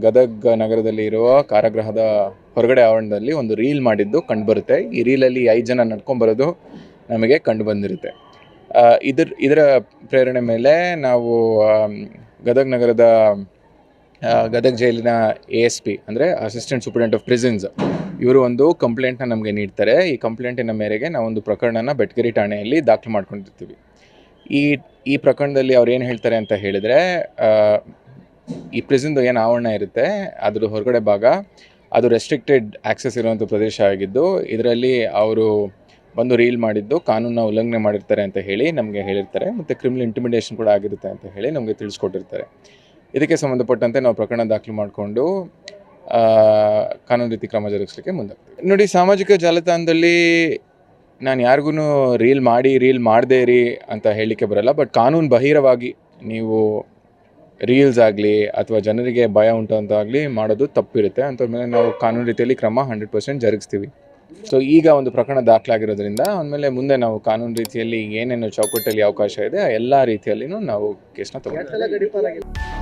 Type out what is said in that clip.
ಗದಗ ನಗರದಲ್ಲಿ ಇರುವ ಕಾರಾಗೃಹದ ಹೊರಗಡೆ ಆವರಣದಲ್ಲಿ ಒಂದು ರೀಲ್ ಮಾಡಿದ್ದು ಕಂಡುಬರುತ್ತೆ. ಈ ರೀಲಲ್ಲಿ 5 ಜನ ನಡ್ಕೊಂಬರೋದು ನಮಗೆ ಕಂಡು ಬಂದಿರುತ್ತೆ. ಇದರ ಪ್ರೇರಣೆ ಮೇಲೆ ನಾವು ಗದಗ ನಗರದ ಗದಗ ಜೈಲಿನ ASP ಅಂದರೆ ಅಸಿಸ್ಟೆಂಟ್ ಸೂಪರಿಂಟೆಂಡೆಂಟ್ ಆಫ್ ಪ್ರಿಸನ್ಸ್ ಇವರು ಒಂದು ಕಂಪ್ಲೇಂಟ್ನ ನಮಗೆ ನೀಡ್ತಾರೆ. ಈ ಕಂಪ್ಲೇಂಟಿನ ಮೇರೆಗೆ ನಾವೊಂದು ಪ್ರಕರಣನ ಬೆಟಗೇರಿ ಠಾಣೆಯಲ್ಲಿ ದಾಖಲು ಮಾಡ್ಕೊಂಡಿರ್ತೀವಿ. ಈ ಪ್ರಕರಣದಲ್ಲಿ ಅವ್ರು ಏನು ಹೇಳ್ತಾರೆ ಅಂತ ಹೇಳಿದರೆ, ಈ ಪ್ರಿಸನ್ದು ಏನು ಆವರಣ ಇರುತ್ತೆ ಅದ್ರ ಹೊರಗಡೆ ಭಾಗ ಅದು ರೆಸ್ಟ್ರಿಕ್ಟೆಡ್ ಆಕ್ಸೆಸ್ ಇರುವಂಥ ಪ್ರದೇಶ ಆಗಿದ್ದು, ಇದರಲ್ಲಿ ಅವರು ಬಂದು ರೀಲ್ ಮಾಡಿದ್ದು ಕಾನೂನನ್ನ ಉಲ್ಲಂಘನೆ ಮಾಡಿರ್ತಾರೆ ಅಂತ ಹೇಳಿ ನಮಗೆ ಹೇಳಿರ್ತಾರೆ. ಮತ್ತು ಕ್ರಿಮಿನಲ್ ಇಂಟಿಮಿಡೇಷನ್ ಕೂಡ ಆಗಿರುತ್ತೆ ಅಂತ ಹೇಳಿ ನಮಗೆ ತಿಳಿಸ್ಕೊಟ್ಟಿರ್ತಾರೆ. ಇದಕ್ಕೆ ಸಂಬಂಧಪಟ್ಟಂತೆ ನಾವು ಪ್ರಕರಣ ದಾಖಲು ಮಾಡಿಕೊಂಡು ಕಾನೂನು ರೀತಿ ಕ್ರಮ ಜರುಗಿಸಲಿಕ್ಕೆ ಮುಂದಾಗ್ತೀವಿ. ನೋಡಿ, ಸಾಮಾಜಿಕ ಜಾಲತಾಣದಲ್ಲಿ ನಾನು ಯಾರಿಗೂ ರೀಲ್ ಮಾಡದೇ ಇರಿ ಅಂತ ಹೇಳಲಿಕ್ಕೆ ಬರಲ್ಲ. ಬಟ್ ಕಾನೂನು ಬಹಿರವಾಗಿ ನೀವು ರೀಲ್ಸ್ ಆಗಲಿ ಅಥವಾ ಜನರಿಗೆ ಭಯ ಉಂಟಂತಾಗಲಿ ಮಾಡೋದು ತಪ್ಪಿರುತ್ತೆ. ಅಂಥವ್ರ ಮೇಲೆ ನಾವು ಕಾನೂನು ರೀತಿಯಲ್ಲಿ ಕ್ರಮ 100% ಜರುಗಿಸ್ತೀವಿ. ಸೊ ಈಗ ಒಂದು ಪ್ರಕರಣ ದಾಖಲಾಗಿರೋದ್ರಿಂದ ಆಮೇಲೆ ಮುಂದೆ ನಾವು ಕಾನೂನು ರೀತಿಯಲ್ಲಿ ಏನೇನು ಚೌಕಟ್ಟಲ್ಲಿ ಅವಕಾಶ ಇದೆ ಎಲ್ಲ ರೀತಿಯಲ್ಲಿನೂ ನಾವು ಕೇಸ್ನ ತಗೊಳ್ತೀವಿ.